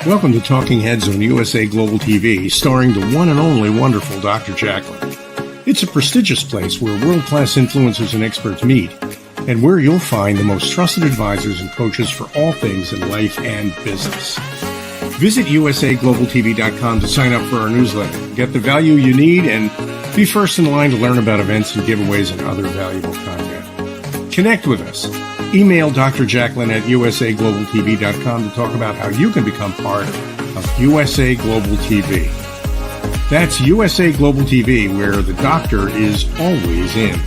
Welcome to Talking Heads on USA Global TV, starring the one and only wonderful Dr. Jacalyn. It's a prestigious place where world-class influencers and experts meet, and where you'll find the most trusted advisors and coaches for all things in life and business. Visit usaglobaltv.com to sign up for our newsletter, get the value you need, and be first in line to learn about events and giveaways and other valuable content. Connect with us. Email Dr. Jacalyn at usaglobaltv.com to talk about how you can become part of USA Global TV. That's USA Global TV, where the doctor is always in.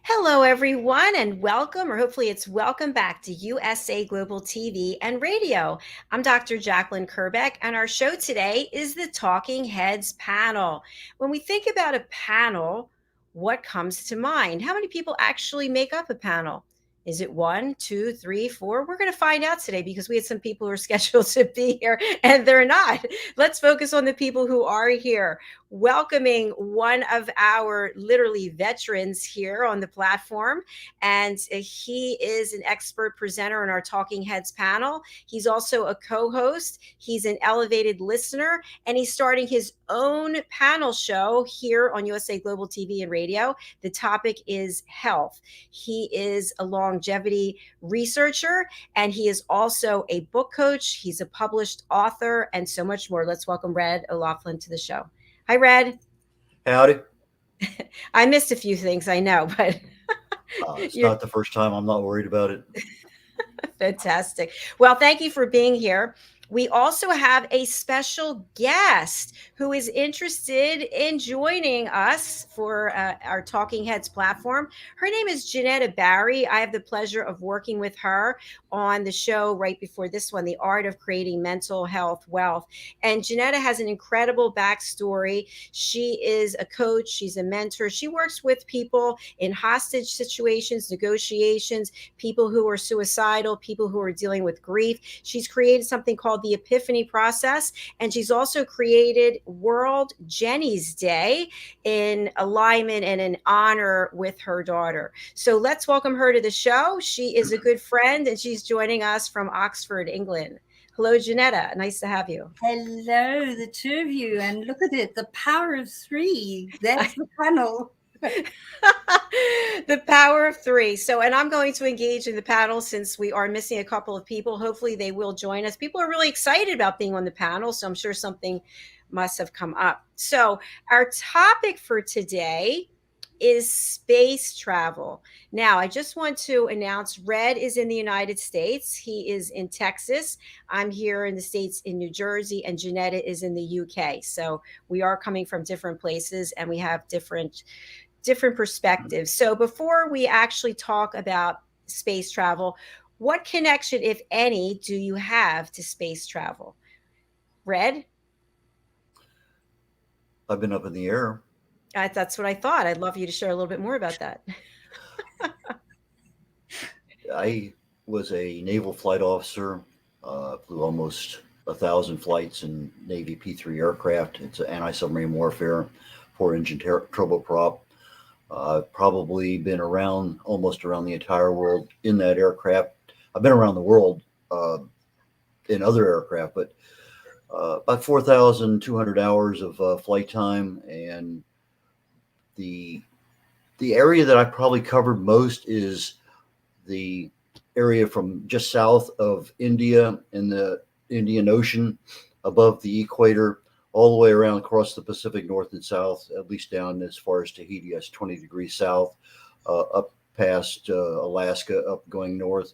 Hello, everyone, and welcome, or hopefully it's welcome back to USA Global TV and Radio. I'm Dr. Jacalyn Kerbeck, and our show today is the Talking Heads panel. When we think about a panel, what comes to mind? How many people actually make up a panel? Is it 1, 2, 3, 4? We're going to find out today because we had some people who are scheduled to be here and they're not. Let's focus on the people who are here. Welcoming one of our literally veterans here on the platform. And he is an expert presenter on our Talking Heads panel. He's also a co-host. He's an elevated listener, and he's starting his own panel show here on USA Global TV and Radio. The topic is health. He is a longevity researcher, and he is also a book coach. He's a published author and so much more. Let's welcome red.olaughlin to the show. Hi, Red. Howdy. I missed a few things, I know, but it's not the first time. I'm not worried about it. Fantastic. Well, thank you for being here. We also have a special guest who is interested in joining us for our Talking Heads platform. Her name is JENETTA Barry. I have the pleasure of working with her on the show right before this one, The Art of Creating Mental Health Wealth. And JENETTA has an incredible backstory. She is a coach. She's a mentor. She works with people in hostage situations, negotiations, people who are suicidal, people who are dealing with grief. She's created something called the Epiphany Process, and she's also created World Jenny's Day in alignment and in honor with her daughter. So let's welcome her to the show. She is a good friend, and she's joining us from Oxford, England. Hello, JENETTA. Nice to have you. Hello, the two of you. And look at it, the power of three. There's the panel. The power of three. So, and I'm going to engage in the panel since we are missing a couple of people. Hopefully they will join us. People are really excited about being on the panel, so I'm sure something must have come up. So our topic for today is space travel. Now, I just want to announce Red is in the United States. He is in Texas. I'm here in the States in New Jersey, and JENETTA is in the UK. So we are coming from different places and we have different perspectives. So before we actually talk about space travel, what connection, if any, do you have to space travel? Red? I've been up in the air. That's what I thought. I'd love you to share a little bit more about that. I was a naval flight officer, flew almost 1,000 flights in Navy P-3 aircraft. It's an anti-submarine warfare, 4-engine turboprop. I've probably been around almost around the entire world in that aircraft. I've been around the world in other aircraft, but about 4,200 hours of flight time. And the area that I probably covered most is the area from just south of India in the Indian Ocean, above the equator, all the way around across the Pacific north and south, at least down as far as Tahiti, that's 20 degrees south, up past Alaska, up going north,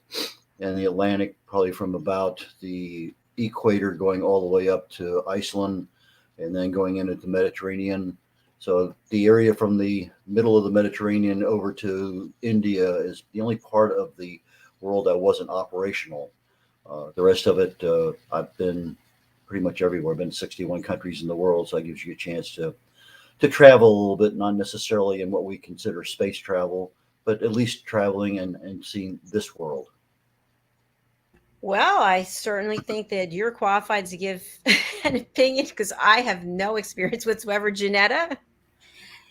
and the Atlantic, probably from about the equator going all the way up to Iceland, and then going into the Mediterranean. So the area from the middle of the Mediterranean over to India is the only part of the world that wasn't operational. The rest of it, I've been pretty much everywhere. I've been 61 countries in the world, so that gives you a chance to travel a little bit, not necessarily in what we consider space travel, but at least traveling and seeing this world. Well, I certainly think that you're qualified to give an opinion because I have no experience whatsoever. JENETTA?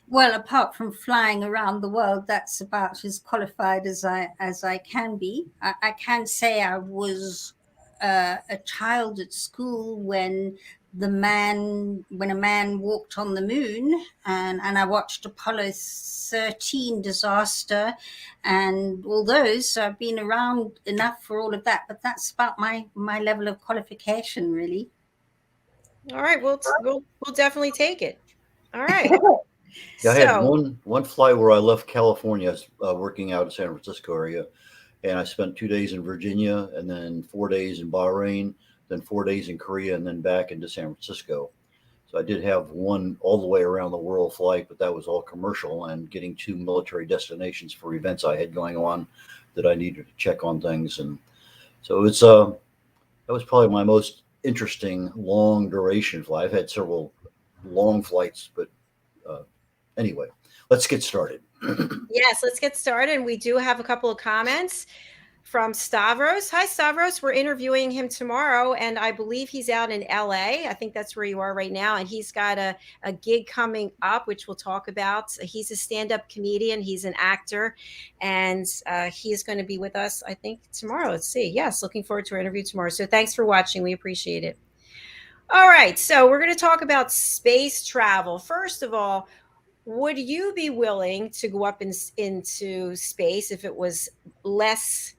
Well, apart from flying around the world, that's about as qualified as I can be. I can say I was a child at school when when a man walked on the moon, and I watched Apollo 13 disaster and all those. So I've been around enough for all of that, but that's about my level of qualification, really. All right, we'll definitely take it. All right. Yeah, I had So, one flight where I left California. I was working out in San Francisco area, and I spent 2 days in Virginia, and then 4 days in Bahrain, then 4 days in Korea, and then back into San Francisco. So I did have one all the way around the world flight, but that was all commercial and getting to military destinations for events I had going on that I needed to check on things. And so it's that was probably my most interesting long duration flight. I've had several long flights, but uh, anyway, let's get started. yes, let's get started. And we do have a couple of comments from Stavros. Hi, Stavros. We're interviewing him tomorrow, and I believe he's out in LA. I think that's where you are right now. And he's got a gig coming up, which we'll talk about. He's a stand up comedian, he's an actor, and he is going to be with us, I think, tomorrow. Let's see. Yes, looking forward to our interview tomorrow. So thanks for watching. We appreciate it. All right. So we're going to talk about space travel. First of all, would you be willing to go up into space if it was less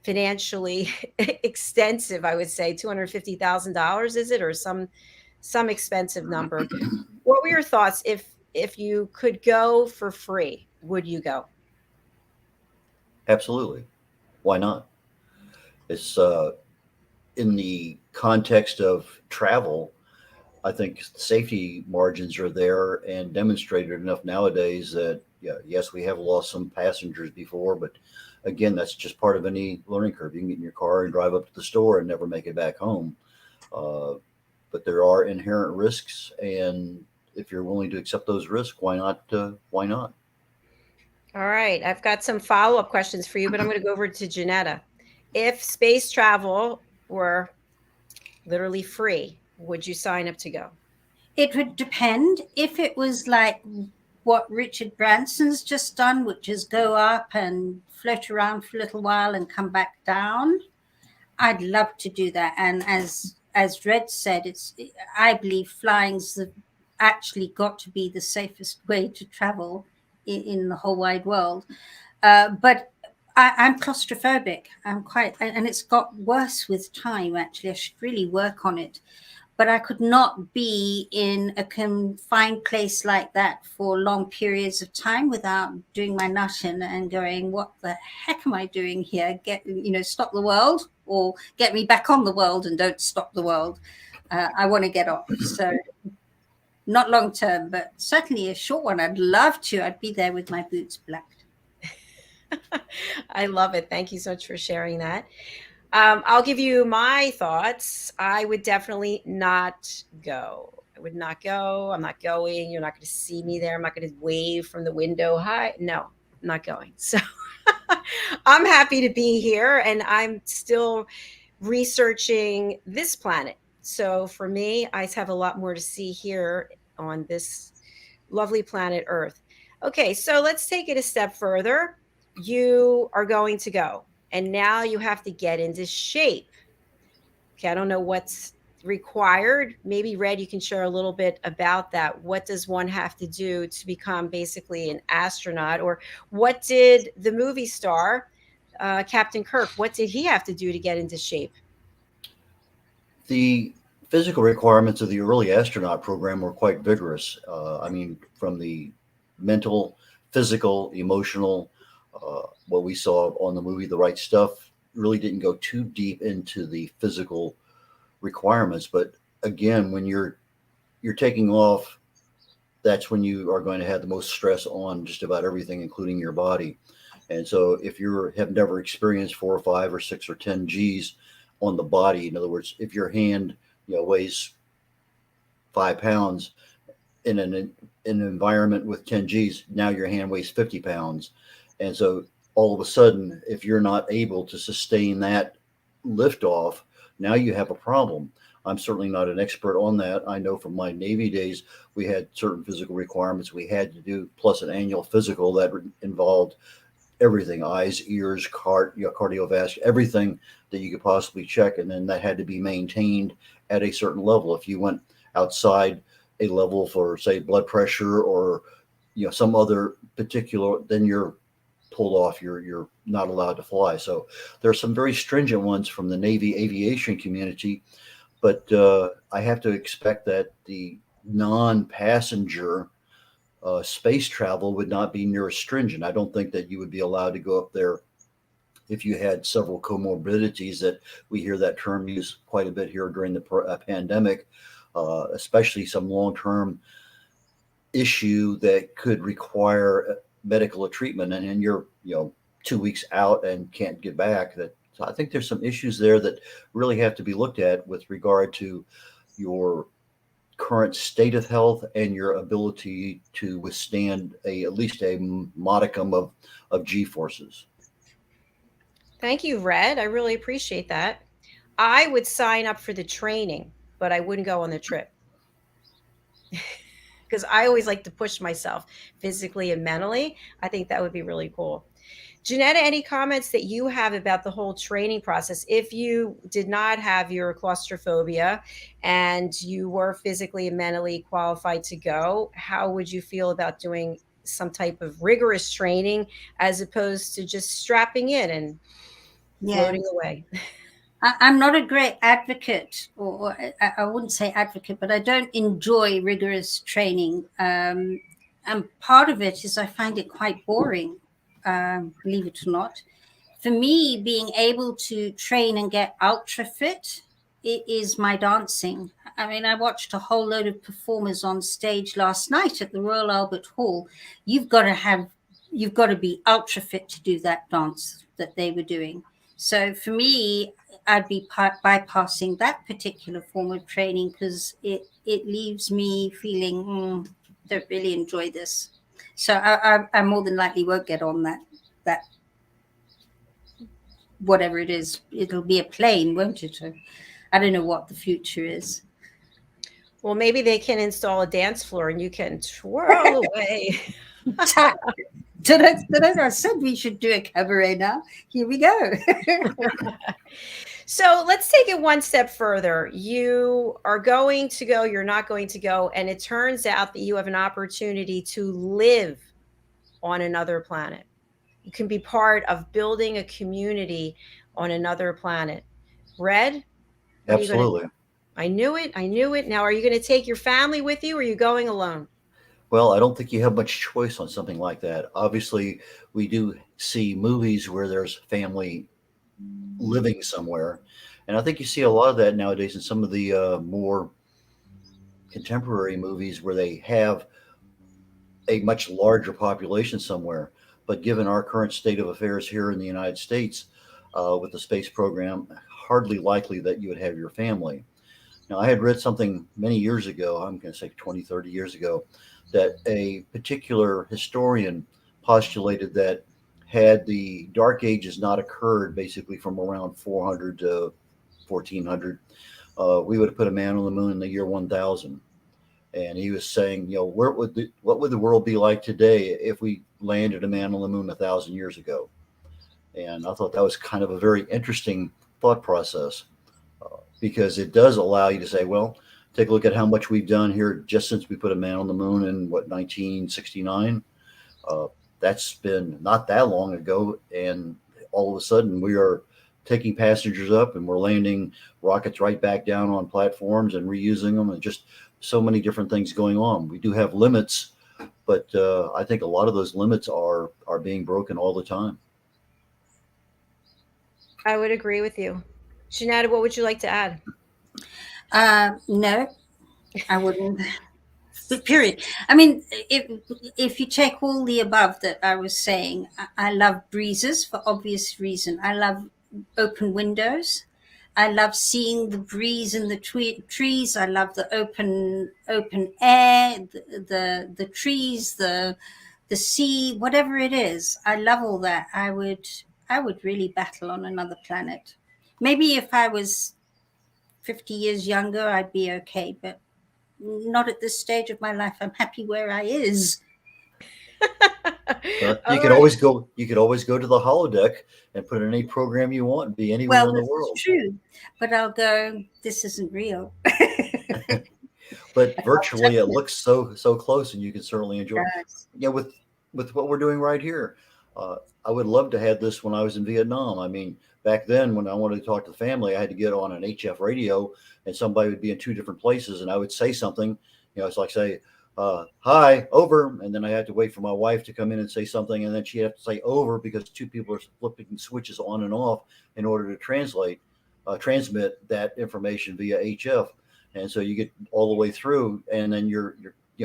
financially extensive? I would say $250,000, is it, or some expensive number? What were your thoughts if you could go for free? Would you go? Absolutely. Why not? It's in the context of travel. I think safety margins are there and demonstrated enough nowadays that, yeah, yes, we have lost some passengers before, but again, that's just part of any learning curve. You can get in your car and drive up to the store and never make it back home. Uh, but there are inherent risks, and if you're willing to accept those risks, why not? Why not? All right, I've got some follow-up questions for you, but I'm going to go over to JENETTA. If space travel were literally free, would you sign up to go? It would depend. If it was like what Richard Branson's just done, which is go up and float around for a little while and come back down, I'd love to do that. And as Red said, I believe flying's actually got to be the safest way to travel in the whole wide world. But I'm claustrophobic. I'm quite, and it's got worse with time. Actually, I should really work on it. But I could not be in a confined place like that for long periods of time without doing my nut in and going, what the heck am I doing here? Stop the world, or get me back on the world and don't stop the world. I want to get off. So not long term, but certainly a short one. I'd love to. I'd be there with my boots blacked. I love it. Thank you so much for sharing that. I'll give you my thoughts. I would definitely not go. I would not go. I'm not going. You're not going to see me there. I'm not going to wave from the window. Hi. No, I'm not going. So I'm happy to be here, and I'm still researching this planet. So for me, I have a lot more to see here on this lovely planet Earth. Okay, so let's take it a step further. You are going to go, and now you have to get into shape. Okay, I don't know what's required. Maybe Red, you can share a little bit about that. What does one have to do to become basically an astronaut? Or what did the movie star, Captain Kirk, what did he have to do to get into shape? The physical requirements of the early astronaut program were quite vigorous. I mean, from the mental, physical, emotional, what we saw on the movie The Right Stuff really didn't go too deep into the physical requirements. But again, when you're taking off, that's when you are going to have the most stress on just about everything, including your body. And so if you have never experienced 4 or 5 or 6 or 10 G's on the body, in other words, if your hand weighs 5 pounds in an environment with 10 G's, now your hand weighs 50 pounds. And so all of a sudden, if you're not able to sustain that liftoff, now you have a problem. I'm certainly not an expert on that. I know from my Navy days, we had certain physical requirements we had to do, plus an annual physical that involved everything: eyes, ears, cardiovascular, everything that you could possibly check. And then that had to be maintained at a certain level. If you went outside a level for, say, blood pressure or some other particular, then you're pulled off. You're not allowed to fly. So there are some very stringent ones from the Navy aviation community, but I have to expect that the non-passenger space travel would not be near as stringent. I don't think that you would be allowed to go up there if you had several comorbidities. That we hear that term used quite a bit here during the pandemic, especially some long-term issue that could require medical treatment, and you're 2 weeks out and can't get back. So I think there's some issues there that really have to be looked at with regard to your current state of health and your ability to withstand at least a modicum of G forces. Thank you, Red. I really appreciate that. I would sign up for the training, but I wouldn't go on the trip because I always like to push myself physically and mentally. I think that would be really cool. JENETTA, any comments that you have about the whole training process? If you did not have your claustrophobia and you were physically and mentally qualified to go, how would you feel about doing some type of rigorous training as opposed to just strapping in and floating away? I'm not a great advocate, or I wouldn't say advocate, but I don't enjoy rigorous training. And part of it is I find it quite boring, believe it or not. For me, being able to train and get ultra fit, it is my dancing. I mean, I watched a whole load of performers on stage last night at the Royal Albert Hall. You've got to be ultra fit to do that dance that they were doing. So for me, I'd be bypassing that particular form of training because it leaves me feeling don't really enjoy this. So I more than likely won't get on that whatever it is. It'll be a plane, won't it? I don't know what the future is. Well, maybe they can install a dance floor and you can twirl away. I said we should do a cabaret now. Here we go. So let's take it one step further. You are going to go, you're not going to go, and it turns out that you have an opportunity to live on another planet. You can be part of building a community on another planet. Red? Absolutely. I knew it. I knew it. Now, are you going to take your family with you or are you going alone? Well, I don't think you have much choice on something like that. Obviously, we do see movies where there's family living somewhere. And I think you see a lot of that nowadays in some of the more contemporary movies where they have a much larger population somewhere. But given our current state of affairs here in the United States with the space program, hardly likely that you would have your family. Now, I had read something many years ago, I'm going to say 20, 30 years ago, that a particular historian postulated that had the Dark Ages not occurred basically from around 400 to 1400, we would have put a man on the moon in the year 1000. And he was saying, what would the world be like today if we landed a man on the moon 1,000 years ago? And I thought that was kind of a very interesting thought process because it does allow you to say, well, take a look at how much we've done here just since we put a man on the moon in 1969. That's been not that long ago. And all of a sudden we are taking passengers up and we're landing rockets right back down on platforms and reusing them, and just so many different things going on. We do have limits, but I think a lot of those limits are being broken all the time. I would agree with you. JENETTA, what would you like to add? No, I wouldn't. Period. I mean, if you take all the above that I was saying, I love breezes for obvious reason. I love open windows. I love seeing the breeze in the trees. I love the open air, the trees, the sea, whatever it is. I love all that. I would really battle on another planet. Maybe if I was 50 years younger, I'd be okay, but not at this stage of my life. I'm happy where I is. But you All could right. always go. You could always go to the holodeck and put in any program you want and be anywhere Well, in the this is world. true, but I'll go, this isn't real. But I'll touch virtually, it it. looks so close, and you can certainly enjoy. Yes. Yeah, with what we're doing right here, I would love to have this when I was in Vietnam. I mean, back then when I wanted to talk to the family, I had to get on an HF radio, and somebody would be in two different places, and I would say something. It's like say, "Hi, over," and then I had to wait for my wife to come in and say something, and then she'd have to say over because two people are flipping switches on and off in order to transmit that information via HF. And so you get all the way through, and then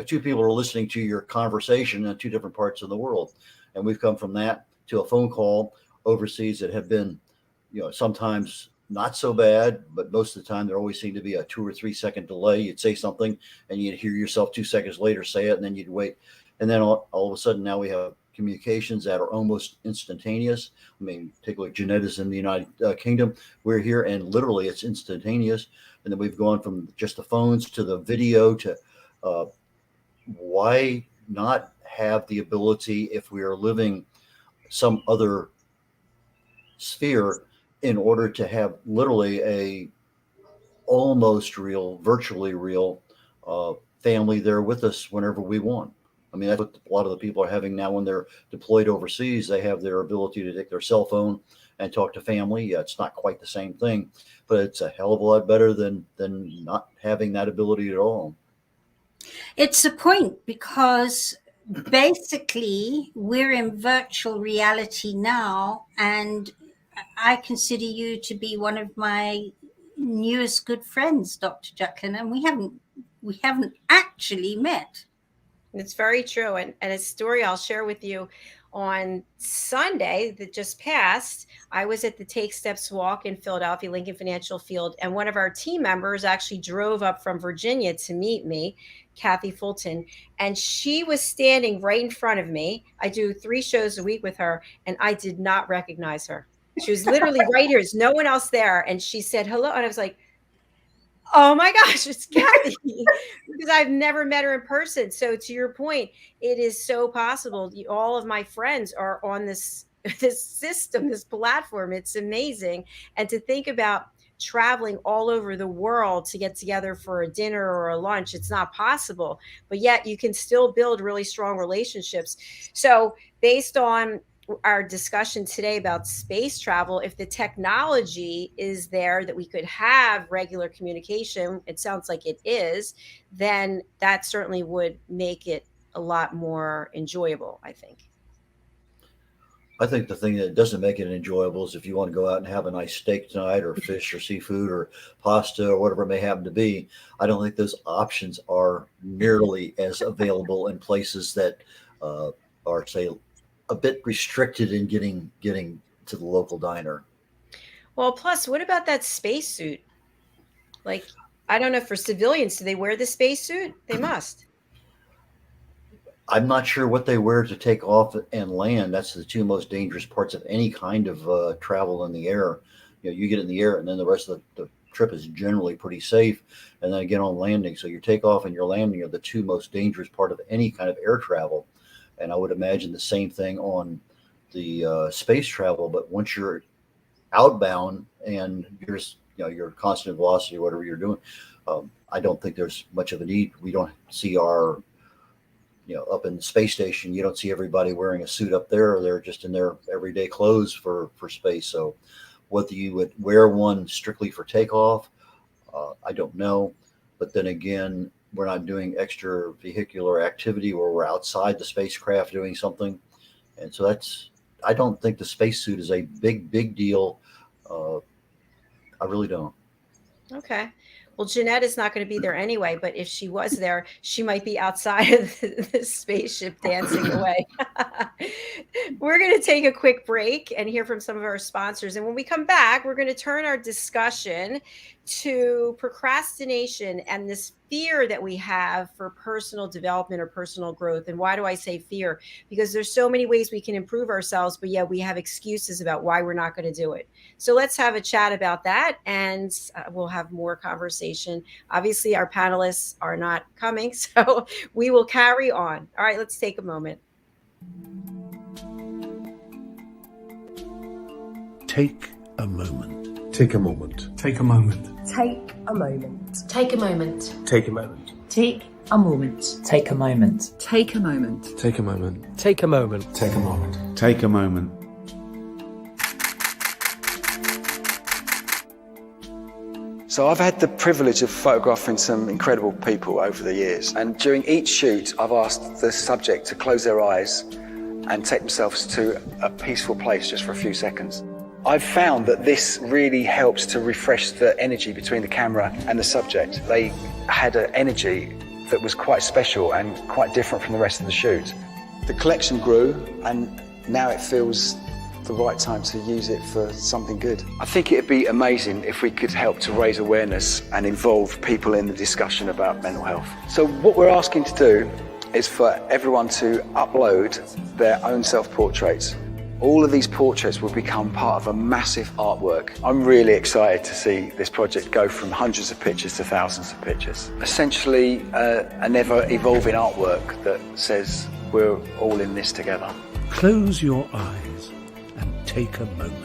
two people are listening to your conversation in two different parts of the world. And we've come from that to a phone call overseas that have been, sometimes not so bad, but most of the time there always seemed to be a 2 or 3 second delay. You'd say something and you'd hear yourself 2 seconds later say it, and then you'd wait. And then all of a sudden now we have communications that are almost instantaneous. I mean, take a look, JENETTA's in the United Kingdom. We're here and literally it's instantaneous. And then we've gone from just the phones to the video to why not have the ability, if we are living some other sphere, in order to have literally a almost real, virtually real family there with us whenever we want. I mean, that's what a lot of the people are having now when they're deployed overseas. They have their ability to take their cell phone and talk to family. Yeah, it's not quite the same thing, but it's a hell of a lot better than not having that ability at all. It's a point because basically we're in virtual reality now, and I consider you to be one of my newest good friends, Dr. Jacalyn, and we haven't actually met. It's very true. And a story I'll share with you on Sunday that just passed. I was at the Take Steps Walk in Philadelphia, Lincoln Financial Field, and one of our team members actually drove up from Virginia to meet me, Kathy Fulton, and she was standing right in front of me. I do 3 shows a week with her, and I did not recognize her. She was literally right here. There's no one else there. And she said hello. And I was like, oh my gosh, it's Kathy, because I've never met her in person. So to your point, it is so possible. All of my friends are on this system, this platform. It's amazing. And to think about traveling all over the world to get together for a dinner or a lunch, it's not possible. But yet you can still build really strong relationships. So based on our discussion today about space travel, if the technology is there that we could have regular communication, it sounds like it is, then that certainly would make it a lot more enjoyable, I think. I think the thing that doesn't make it enjoyable is if you want to go out and have a nice steak tonight, or fish or seafood or pasta or whatever it may happen to be. I don't think those options are nearly as available in places that are, say, a bit restricted in getting to the local diner. Well, plus, what about that spacesuit? Like, I don't know, for civilians, do they wear the spacesuit? They must. I'm not sure what they wear to take off and land. That's the two most dangerous parts of any kind of travel in the air. You get in the air, and then the rest of the trip is generally pretty safe. And then again on landing. So your takeoff and your landing are the two most dangerous part of any kind of air travel. And I would imagine the same thing on the space travel. But once you're outbound and your constant velocity or whatever you're doing, I don't think there's much of a need. We don't see our up in the space station, you don't see everybody wearing a suit up there. They're just in their everyday clothes for space. So whether you would wear one strictly for takeoff, I don't know. But then again, we're not doing extra vehicular activity where we're outside the spacecraft doing something. And so I don't think the spacesuit is a big deal. I really don't. Okay. Well, Jeanette is not going to be there anyway, but if she was there, she might be outside of the spaceship dancing away. We're going to take a quick break and hear from some of our sponsors. And when we come back, we're going to turn our discussion to procrastination and this fear that we have for personal development or personal growth. And why do I say fear? Because there's so many ways we can improve ourselves, but yet we have excuses about why we're not going to do it. So let's have a chat about that, and we'll have more conversation. Obviously, our panelists are not coming, so we will carry on. All right, let's take a moment. Take a moment. Take a moment. Take a moment. Take a moment. Take a moment. Take a moment. Take a moment. Take a moment. Take a moment. Take a moment. Take a moment. Take a moment. Take a moment. So I've had the privilege of photographing some incredible people over the years, and during each shoot I've asked the subject to close their eyes and take themselves to a peaceful place just for a few seconds. I've found that this really helps to refresh the energy between the camera and the subject. They had an energy that was quite special and quite different from the rest of the shoot. The collection grew, and now it feels the right time to use it for something good. I think it'd be amazing if we could help to raise awareness and involve people in the discussion about mental health. So what we're asking to do is for everyone to upload their own self-portraits. All of these portraits will become part of a massive artwork. I'm really excited to see this project go from hundreds of pictures to thousands of pictures. Essentially, an ever-evolving artwork that says we're all in this together. Close your eyes and take a moment.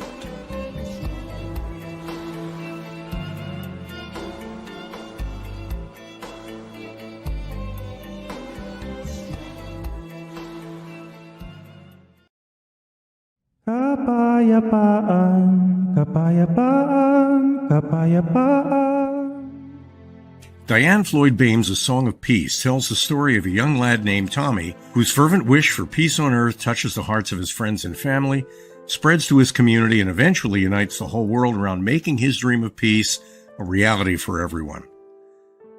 Kapayapaan, kapayapaan, kapayapaan. Diane Floyd Bame's A Song of Peace tells the story of a young lad named Tommy whose fervent wish for peace on earth touches the hearts of his friends and family, spreads to his community, and eventually unites the whole world around making his dream of peace a reality for everyone.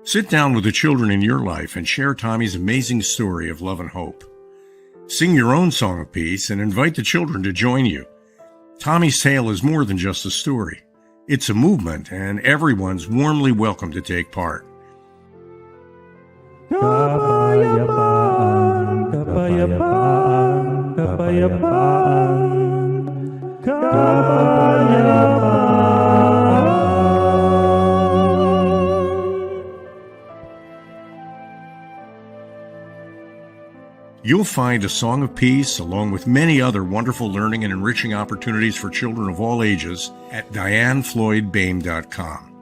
Sit down with the children in your life and share Tommy's amazing story of love and hope. Sing your own song of peace and invite the children to join you. Tommy's tale is more than just a story. It's a movement, and everyone's warmly welcome to take part. Kapayapaan, kapayapaan, kapayapaan, kapayapaan. You'll find A Song of Peace, along with many other wonderful learning and enriching opportunities for children of all ages, at DianeFloydBame.com.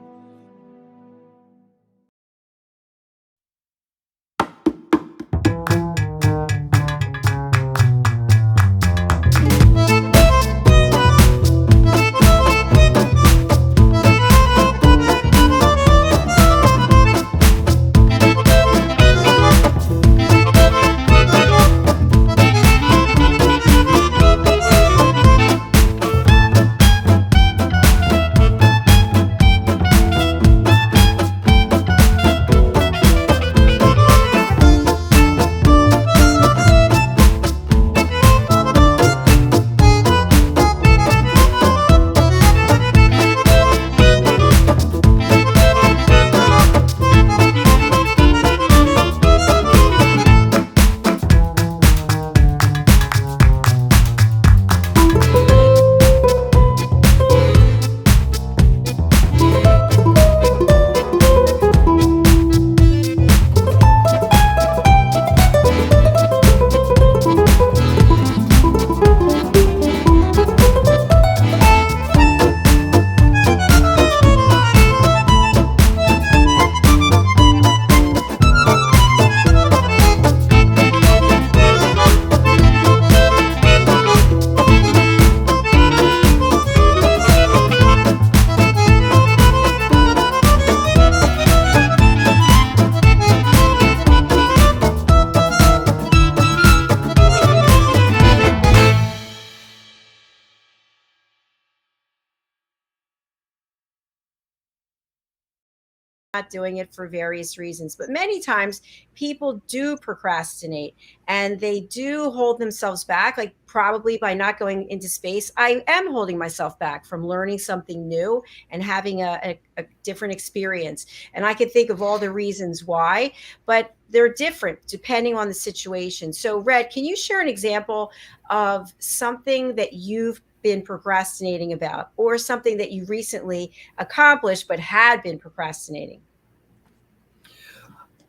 not doing it for various reasons. But many times people do procrastinate and they do hold themselves back, like probably by not going into space. I am holding myself back from learning something new and having a different experience. And I could think of all the reasons why, but they're different depending on the situation. So, Red, can you share an example of something that you've been procrastinating about, or something that you recently accomplished but had been procrastinating?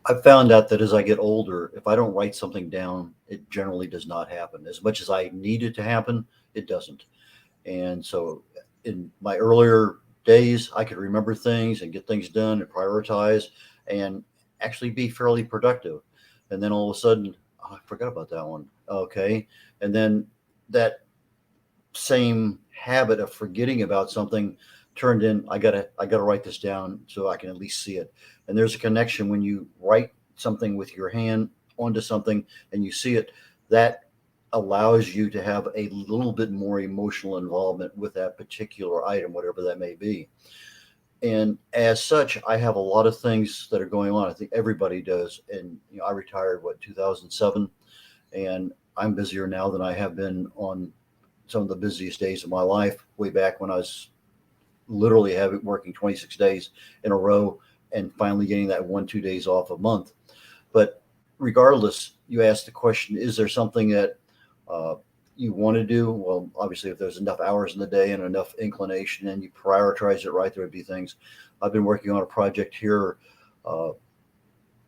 I've found out that as I get older, if I don't write something down, it generally does not happen. As much as I need it to happen, it doesn't. And so in my earlier days, I could remember things and get things done and prioritize and actually be fairly productive. And then all of a sudden, oh, I forgot about that one. Okay. And then that same habit of forgetting about something turned in, I gotta write this down so I can at least see it. And there's a connection when you write something with your hand onto something and you see it, that allows you to have a little bit more emotional involvement with that particular item, whatever that may be. And as such, I have a lot of things that are going on. I think everybody does. And I retired 2007, and I'm busier now than I have been on some of the busiest days of my life, way back when I was literally working 26 days in a row and finally getting that 1-2 days off a month. But regardless, you ask the question, is there something that you want to do? Well, obviously, if there's enough hours in the day and enough inclination and you prioritize it right, there would be things. I've been working on a project here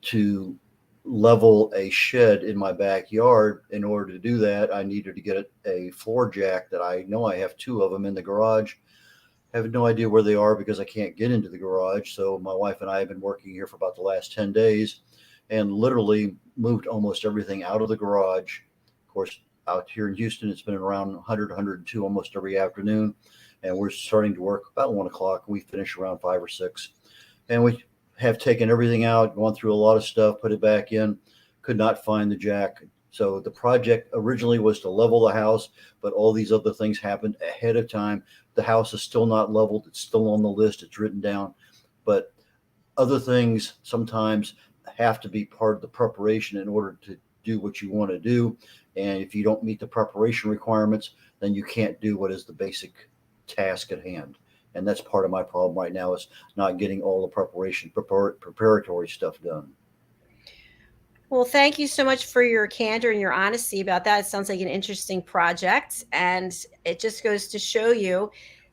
to level a shed in my backyard. In order to do that, I needed to get a floor jack that I know I have 2 of them in the garage. I have no idea where they are because I can't get into the garage. So my wife and I have been working here for about the last 10 days and literally moved almost everything out of the garage. Of course, out here in Houston, it's been around 100, 102 almost every afternoon. And we're starting to work about 1 o'clock. We finish around 5 or 6. And we have taken everything out, gone through a lot of stuff, put it back in, could not find the jack. So the project originally was to level the house, but all these other things happened ahead of time. The house is still not leveled. It's still on the list. It's written down. But other things sometimes have to be part of the preparation in order to do what you want to do. And if you don't meet the preparation requirements, then you can't do what is the basic task at hand. And that's part of my problem right now, is not getting all the preparatory stuff done. Well, thank you so much for your candor and your honesty about that. It sounds like an interesting project. And it just goes to show you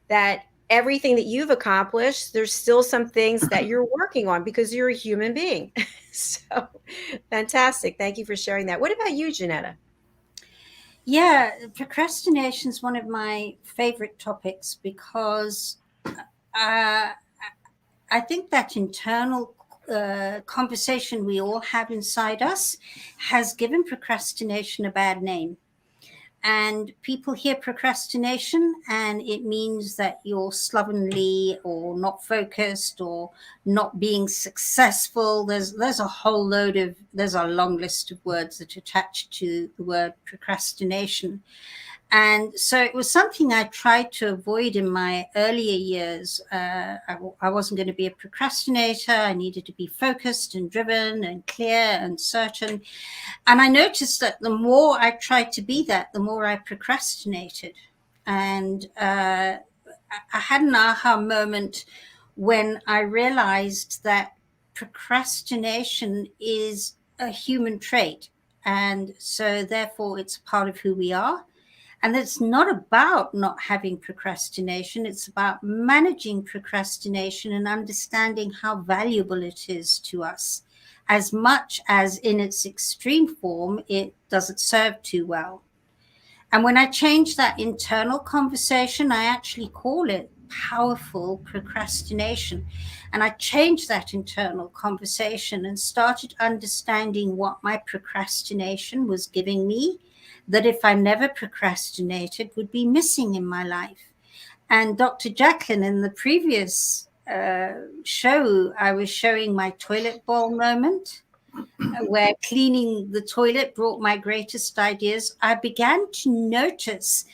that everything that you've accomplished, there's still some things that you're working on because you're a human being. So fantastic. Thank you for sharing that. What about you, JENETTA? Yeah, procrastination is one of my favorite topics because I think that internal conversation we all have inside us has given procrastination a bad name. And people hear procrastination and it means that you're slovenly or not focused or not being successful. There's a long list of words that attach to the word procrastination. And so it was something I tried to avoid in my earlier years. I wasn't going to be a procrastinator. I needed to be focused and driven and clear and certain. And I noticed that the more I tried to be that, the more I procrastinated. And I had an aha moment when I realized that procrastination is a human trait. And so therefore it's part of who we are. And it's not about not having procrastination. It's about managing procrastination and understanding how valuable it is to us, as much as in its extreme form, it doesn't serve too well. And when I changed that internal conversation, I actually call it powerful procrastination. And I changed that internal conversation and started understanding what my procrastination was giving me, that if I never procrastinated would be missing in my life. And Dr. Jacalyn, in the previous show, I was showing my toilet bowl moment, where cleaning the toilet brought my greatest ideas. I began to notice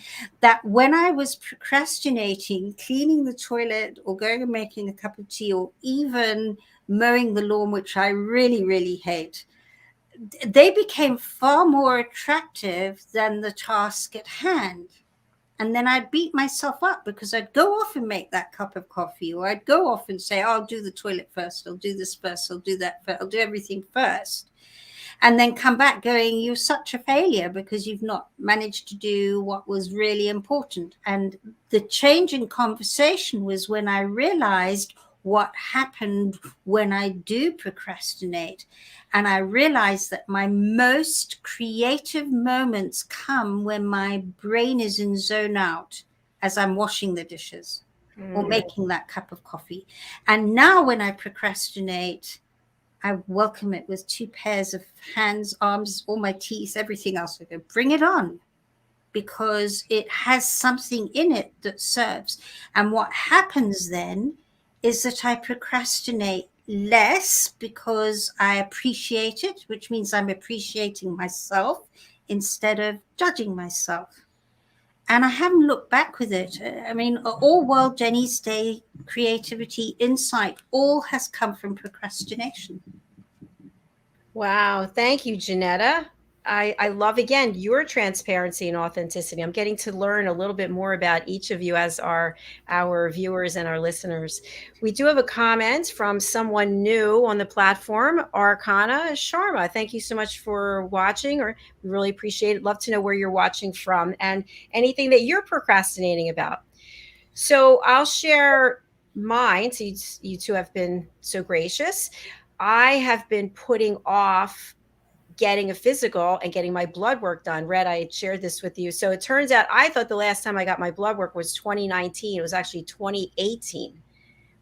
that when I was procrastinating, cleaning the toilet or going and making a cup of tea or even mowing the lawn, which I really, really hate, they became far more attractive than the task at hand. And then I'd beat myself up because I'd go off and make that cup of coffee, or I'd go off and say, I'll do the toilet first, I'll do this first, I'll do that first, I'll do everything first. And then come back going, you're such a failure because you've not managed to do what was really important. And the change in conversation was when I realized what happened when I do procrastinate. And I realized that my most creative moments come when my brain is in zone out as I'm washing the dishes or making that cup of coffee. And now when I procrastinate, I welcome it with 2 pairs of hands, arms, all my teeth, everything else. I go, bring it on, because it has something in it that serves. And what happens then is that I procrastinate less because I appreciate it, which means I'm appreciating myself instead of judging myself. And I haven't looked back with it. I mean, all World Jenny's Day, creativity, insight, all has come from procrastination. Wow. Thank you, JENETTA. I love, again, your transparency and authenticity. I'm getting to learn a little bit more about each of you as our viewers and our listeners. We do have a comment from someone new on the platform, Arcana Sharma. Thank you so much for watching, or we really appreciate it. Love to know where you're watching from and anything that you're procrastinating about. So I'll share mine. So you two have been so gracious. I have been putting off getting a physical and getting my blood work done. Red, I shared this with you. So it turns out I thought the last time I got my blood work was 2019. It was actually 2018,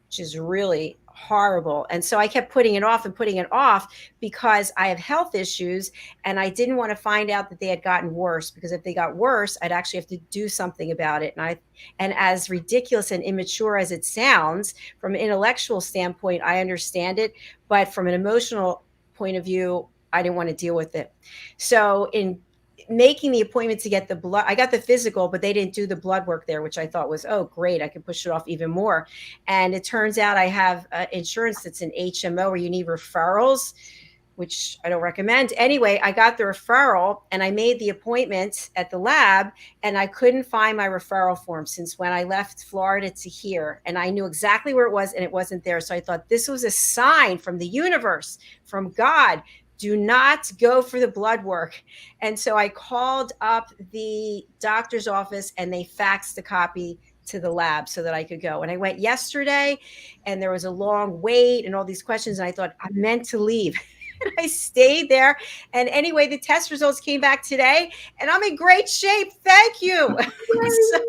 which is really horrible. And so I kept putting it off and putting it off because I have health issues and I didn't want to find out that they had gotten worse, because if they got worse, I'd actually have to do something about it. And as ridiculous and immature as it sounds, from an intellectual standpoint, I understand it, but from an emotional point of view, I didn't want to deal with it. So in making the appointment to get the blood, I got the physical, but they didn't do the blood work there, which I thought was, oh, great, I could push it off even more. And it turns out I have insurance that's an HMO where you need referrals, which I don't recommend. Anyway, I got the referral and I made the appointment at the lab, and I couldn't find my referral form since when I left Florida to here. And I knew exactly where it was and it wasn't there. So I thought this was a sign from the universe, from God. Do not go for the blood work. And so I called up the doctor's office and they faxed a copy to the lab so that I could go. And I went yesterday and there was a long wait and all these questions. And I thought I meant to leave. And I stayed there. And anyway, the test results came back today and I'm in great shape. Thank you. So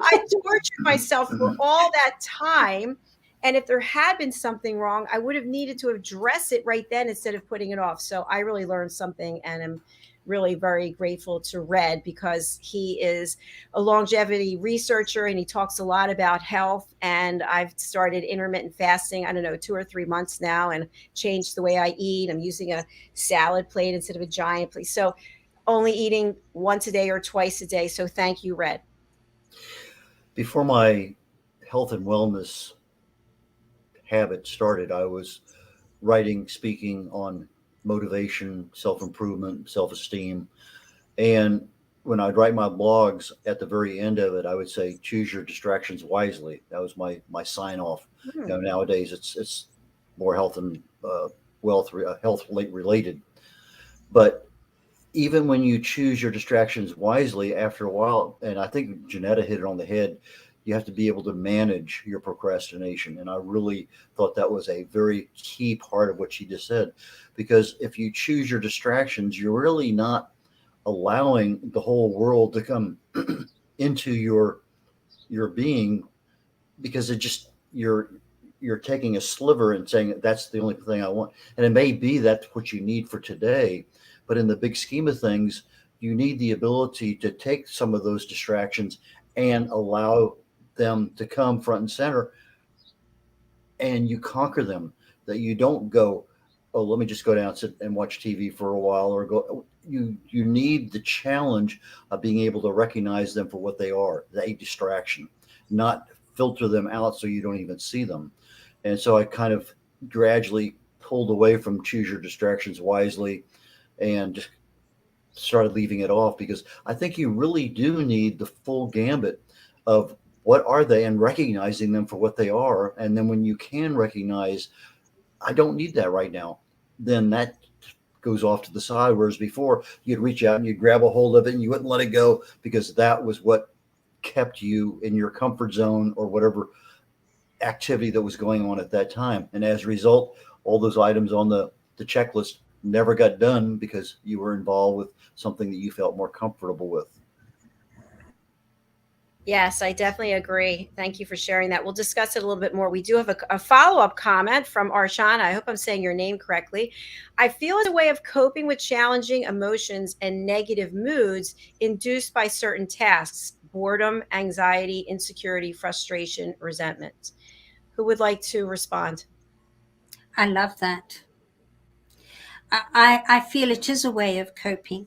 I tortured myself for all that time. And if there had been something wrong, I would have needed to address it right then instead of putting it off. So I really learned something, and I'm really very grateful to Red, because he is a longevity researcher and he talks a lot about health. And I've started intermittent fasting, I don't know, 2 or 3 months now, and changed the way I eat. I'm using a salad plate instead of a giant plate. So only eating once a day or twice a day. So thank you, Red. Before my health and wellness habit started, I was writing, speaking on motivation, self-improvement, self-esteem. And when I'd write my blogs, at the very end of it, I would say, choose your distractions wisely. That was my sign off. You know, nowadays it's more health and health related. But even when you choose your distractions wisely, after a while, and I think JENETTA hit it on the head, you have to be able to manage your procrastination. And I really thought that was a very key part of what she just said, because if you choose your distractions, you're really not allowing the whole world to come into your being, because it just, you're taking a sliver and saying that's the only thing I want. And it may be that's what you need for today, but in the big scheme of things, you need the ability to take some of those distractions and allow them to come front and center, and you conquer them. That you don't go, oh, let me just go down and watch TV for a while, or go. You need the challenge of being able to recognize them for what they are, a distraction, not filter them out so you don't even see them. And so I kind of gradually pulled away from choose your distractions wisely and just started leaving it off, because I think you really do need the full gambit of what are they and recognizing them for what they are. And then when you can recognize, I don't need that right now, then that goes off to the side. Whereas before, you'd reach out and you'd grab a hold of it and you wouldn't let it go, because that was what kept you in your comfort zone or whatever activity that was going on at that time. And as a result, all those items on the checklist never got done because you were involved with something that you felt more comfortable with. Yes, I definitely agree. Thank you for sharing that. We'll discuss it a little bit more. We do have a follow-up comment from Arshana. I hope I'm saying your name correctly. I feel it's a way of coping with challenging emotions and negative moods induced by certain tasks: boredom, anxiety, insecurity, frustration, resentment. Who would like to respond? I love that. I feel it is a way of coping.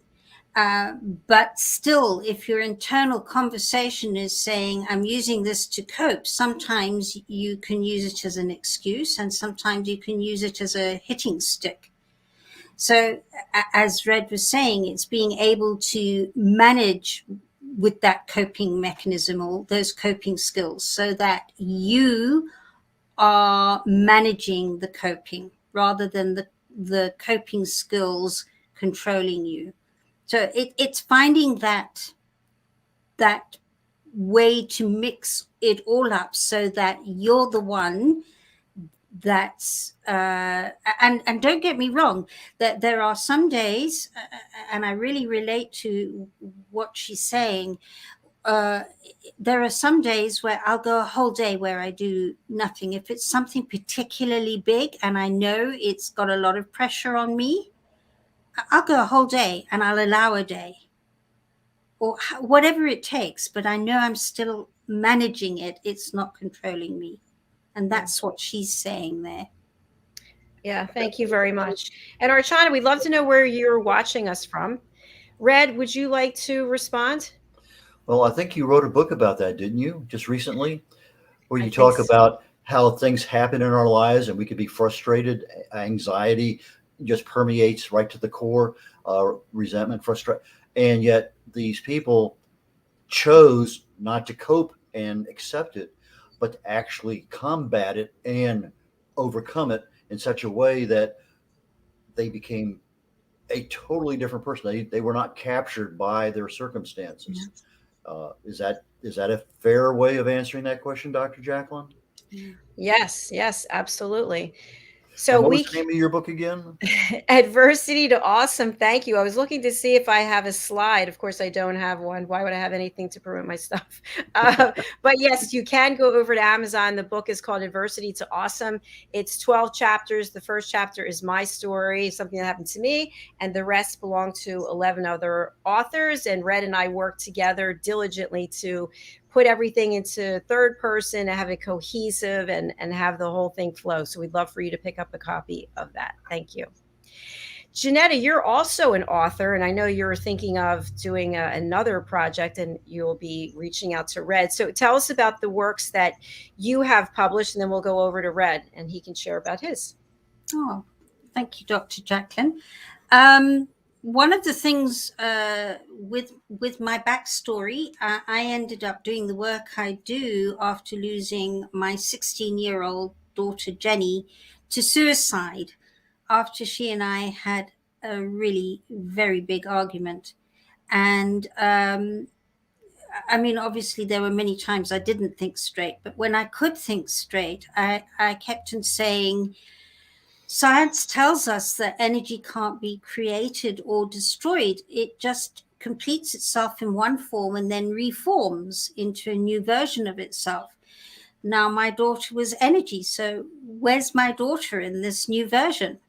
But still, if your internal conversation is saying, I'm using this to cope, sometimes you can use it as an excuse, and sometimes you can use it as a hitting stick. So, as Red was saying, it's being able to manage with that coping mechanism or those coping skills so that you are managing the coping rather than the coping skills controlling you. So it's finding that way to mix it all up so that you're the one that's and don't get me wrong, that there are some days, and I really relate to what she's saying. There are some days where I'll go a whole day where I do nothing. If it's something particularly big and I know it's got a lot of pressure on me, I'll go a whole day and I'll allow a day or whatever it takes, but I know I'm still managing it. It's not controlling me. And that's what she's saying there. Yeah, thank you very much. And Archana, we'd love to know where you're watching us from. Red, would you like to respond? Well, I think you wrote a book about that, didn't you? Just recently, where I you think talk so. about how things happen in our lives and we could be frustrated. Anxiety just permeates right to the core, resentment, frustration. And yet these people chose not to cope and accept it, but to actually combat it and overcome it in such a way that they became a totally different person. They were not captured by their circumstances. Is that a fair way of answering that question, Dr. Jacalyn? Yes, absolutely. And So what was we the name of your book again? Adversity to Awesome. Thank you. I was looking to see if I have a slide. Of course, I don't have one. Why would I have anything to promote my stuff? But yes, you can go over to Amazon. The book is called Adversity to Awesome. It's 12 chapters. The first chapter is my story, something that happened to me, and the rest belong to 11 other authors. And Red and I work together diligently to put everything into third person and have it cohesive and have the whole thing flow. So we'd love for you to pick up a copy of that. Thank you. JENETTA, you're also an author, and I know you're thinking of doing another project, and you'll be reaching out to Red. So tell us about the works that you have published, and then we'll go over to Red, and he can share about his. Oh, thank you, Dr. Jacalyn. One of the things with my backstory, I ended up doing the work I do after losing my 16-year-old daughter, Jenny, to suicide after she and I had a really very big argument. And I mean, obviously, there were many times I didn't think straight, but when I could think straight, I kept on saying, science tells us that energy can't be created or destroyed. It just completes itself in one form and then reforms into a new version of itself. Now, my daughter was energy, so where's my daughter in this new version?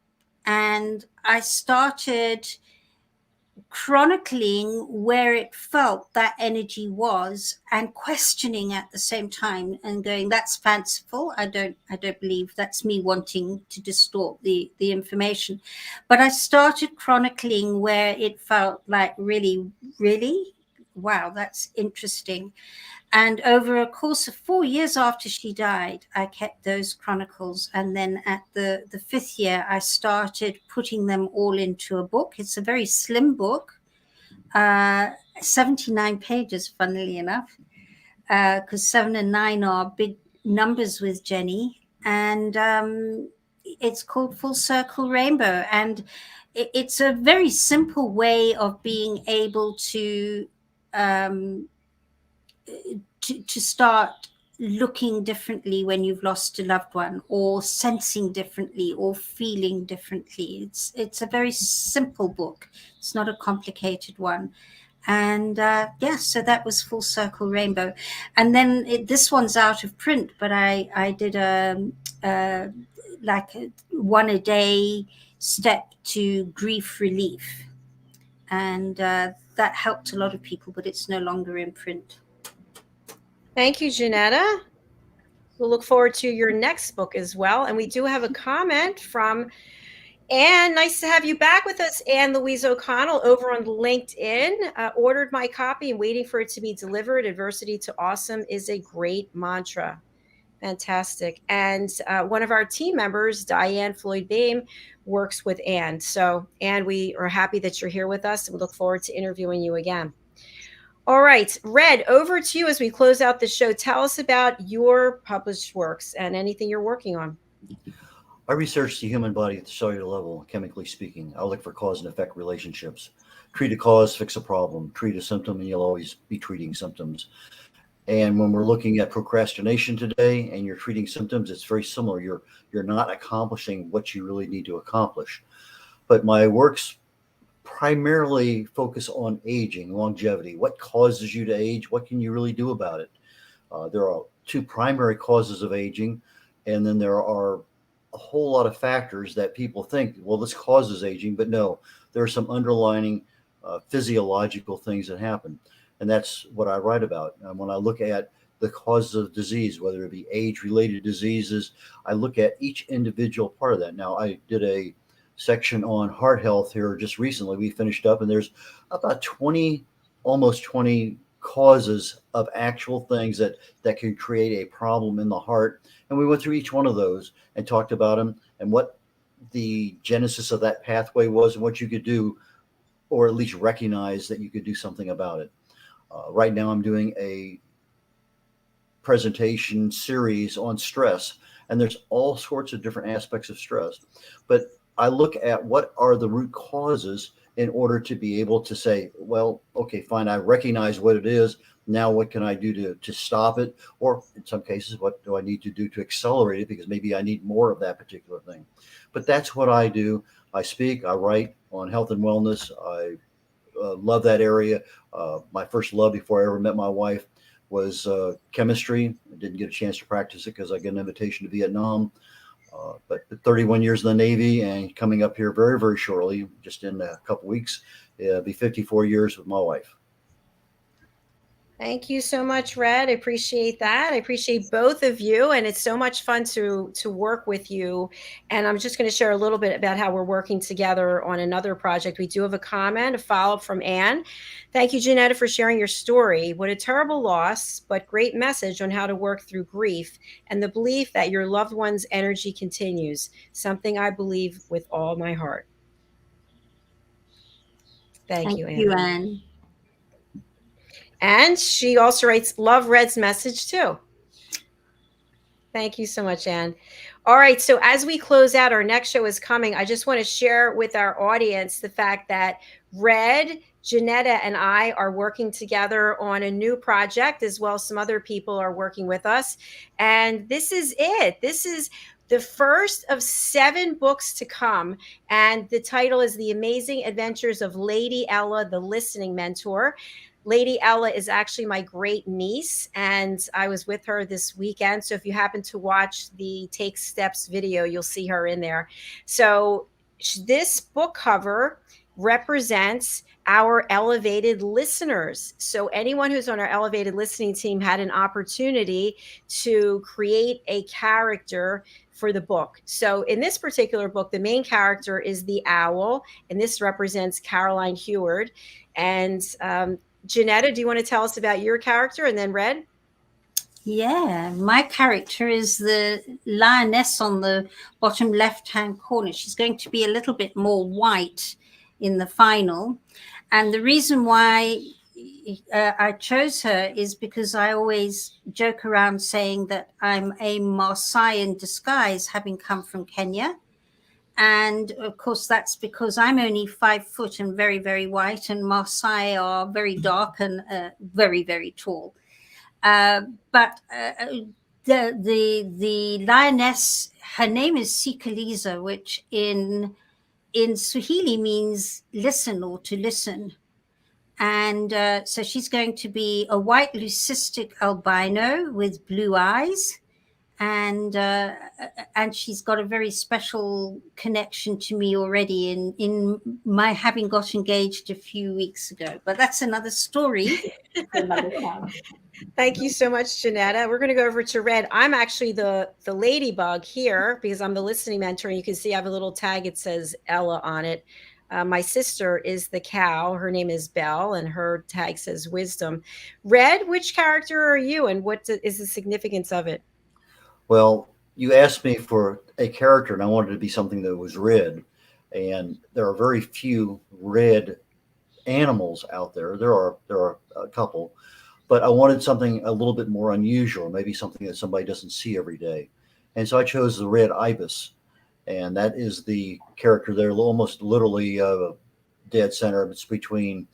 And I started chronicling where it felt that energy was and questioning at the same time and going, that's fanciful. I don't believe that's me wanting to distort the information. But I started chronicling where it felt like, really wow, that's interesting. And over a course of 4 years after she died, I kept those chronicles. And then at the 5th year, I started putting them all into a book. It's a very slim book, 79 pages, funnily enough, because 7 and 9 are big numbers with Jenny. And it's called Full Circle Rainbow. And it's a very simple way of being able to start looking differently when you've lost a loved one, or sensing differently, or feeling differently. It's a very simple book. It's not a complicated one. And so that was Full Circle Rainbow. And then this one's out of print, but I did like a one a day step to grief relief. And that helped a lot of people, but it's no longer in print. Thank you, JENETTA. We'll look forward to your next book as well. And we do have a comment from Anne. Nice to have you back with us, Anne Louise O'Connell, over on LinkedIn. Ordered my copy and waiting for it to be delivered. Adversity to awesome is a great mantra. Fantastic. And one of our team members, Diane Floyd-Beam, works with Anne. So, Anne, we are happy that you're here with us, and we look forward to interviewing you again. All right, Red, over to you as we close out the show. Tell us about your published works and anything you're working on. I research the human body at the cellular level, chemically speaking. I look for cause and effect relationships. Treat a cause, fix a problem. Treat a symptom, and you'll always be treating symptoms. And when we're looking at procrastination today and you're treating symptoms, it's very similar. You're not accomplishing what you really need to accomplish. But my works primarily focus on aging, longevity. What causes you to age? What can you really do about it? There are two primary causes of aging, and then there are a whole lot of factors that people think, well, this causes aging, but no, there are some underlying physiological things that happen. And that's what I write about. And when I look at the causes of disease, whether it be age-related diseases, I look at each individual part of that. Now, I did a section on heart health here just recently. We finished up, and there's about 20, almost 20 causes of actual things that can create a problem in the heart. And we went through each one of those and talked about them and what the genesis of that pathway was and what you could do, or at least recognize that you could do something about it. Right now I'm doing a presentation series on stress, and there's all sorts of different aspects of stress. But I look at what are the root causes in order to be able to say, well, okay, fine, I recognize what it is. Now what can I do to stop it? Or in some cases, what do I need to do to accelerate it? Because maybe I need more of that particular thing. But that's what I do. I speak, I write on health and wellness. I love that area. My first love before I ever met my wife was chemistry. I didn't get a chance to practice it because I got an invitation to Vietnam. But 31 years in the Navy, and coming up here very, very shortly, just in a couple weeks, it'll be 54 years with my wife. Thank you so much, Red. I appreciate that. I appreciate both of you, and it's so much fun to work with you. And I'm just going to share a little bit about how we're working together on another project. We do have a comment, a follow-up from Anne. Thank you, JENETTA, for sharing your story. What a terrible loss, but great message on how to work through grief and the belief that your loved one's energy continues, something I believe with all my heart. Thank you, Anne. Thank you, Anne. And she also writes, love Red's message too. Thank you so much, Anne. All right, so as we close out, our next show is coming. I just want to share with our audience the fact that Red, JENETTA, and I are working together on a new project, as well as some other people are working with us. And this is it. This is the first of 7 books to come. And the title is The Amazing Adventures of Lady Ella, the Listening Mentor. Lady Ella is actually my great niece, and I was with her this weekend. So if you happen to watch the Take Steps video, you'll see her in there. So this book cover represents our elevated listeners. So anyone who's on our elevated listening team had an opportunity to create a character for the book. So in this particular book, the main character is the owl, and this represents Caroline Heward. And JENETTA, do you want to tell us about your character, and then Red? Yeah, my character is the lioness on the bottom left-hand corner. She's going to be a little bit more white in the final. And the reason why I chose her is because I always joke around saying that I'm a Maasai in disguise, having come from Kenya. And of course, that's because I'm only 5 foot and very, very white, and Maasai are very dark and very, very tall. But the lioness, her name is Sikaliza, which in Swahili means listen or to listen. And so she's going to be a white leucistic albino with blue eyes. And she's got a very special connection to me already in my having got engaged a few weeks ago. But that's another story for another time. Thank you so much, JENETTA. We're going to go over to Red. I'm actually the ladybug here because I'm the listening mentor. And you can see I have a little tag. It says Ella on it. My sister is the cow. Her name is Belle, and her tag says Wisdom. Red, which character are you, and what is the significance of it? Well, you asked me for a character, and I wanted it to be something that was red. And there are very few red animals out there. There are a couple, but I wanted something a little bit more unusual, maybe something that somebody doesn't see every day. And so I chose the red ibis, and that is the character there, almost literally dead center. It's between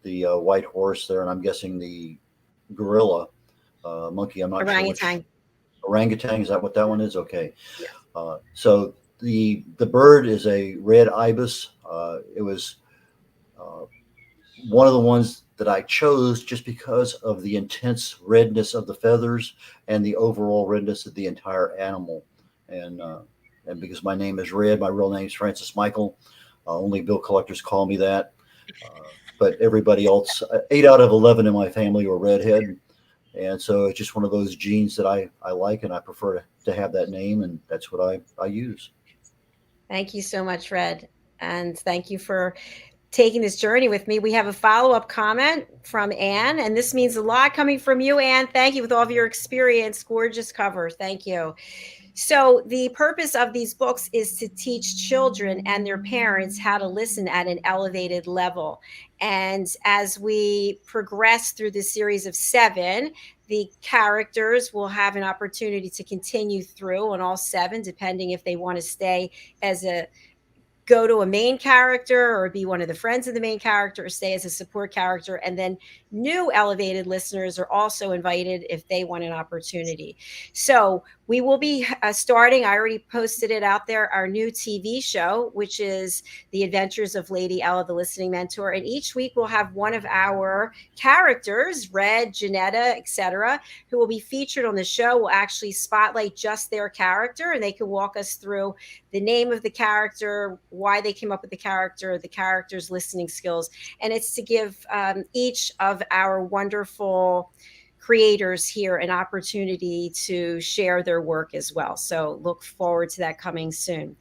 the white horse there, and I'm guessing the gorilla, monkey. I'm not Orangutan. sure. Orangutan, is that what that one is? Okay. Yeah. So the bird is a red ibis. It was one of the ones that I chose just because of the intense redness of the feathers and the overall redness of the entire animal. And because my name is Red, my real name is Francis Michael. Only bill collectors call me that. But everybody else, 8 out of 11 in my family were redhead. And so it's just one of those genes that I like, and I prefer to have that name, and that's what I use. Thank you so much, Red. And thank you for taking this journey with me. We have a follow-up comment from Anne, and this means a lot coming from you, Anne. Thank you with all of your experience. Gorgeous cover. Thank you. So the purpose of these books is to teach children and their parents how to listen at an elevated level. And as we progress through this series of 7, the characters will have an opportunity to continue through on all 7, depending if they want to stay as go to a main character or be one of the friends of the main character or stay as a support character. And then new elevated listeners are also invited if they want an opportunity. So we will be starting, I already posted it out there, our new TV show, which is The Adventures of Lady Ella, the Listening Mentor. And each week we'll have one of our characters, Red, JENETTA, etc., who will be featured on the show. Will actually spotlight just their character, and they can walk us through the name of the character, why they came up with the character's listening skills. And it's to give each of our wonderful creators here an opportunity to share their work as well. So look forward to that coming soon.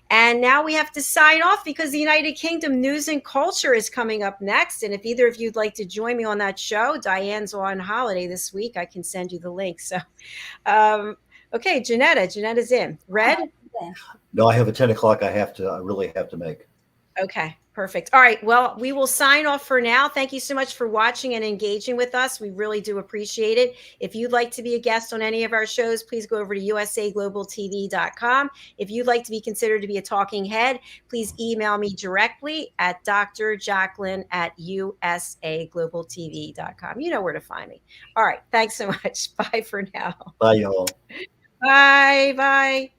And now we have to sign off because the United Kingdom News and Culture is coming up next. And if either of you'd like to join me on that show, Diane's on holiday this week. I can send you the link. So, okay, Jenetta's in. Red? No, I have a 10 o'clock I really have to make. Okay, perfect. All right. Well, we will sign off for now. Thank you so much for watching and engaging with us. We really do appreciate it. If you'd like to be a guest on any of our shows, please go over to usaglobaltv.com. If you'd like to be considered to be a talking head, please email me directly at drjacalyn@usaglobaltv.com. You know where to find me. All right. Thanks so much. Bye for now. Bye, y'all. Bye. Bye.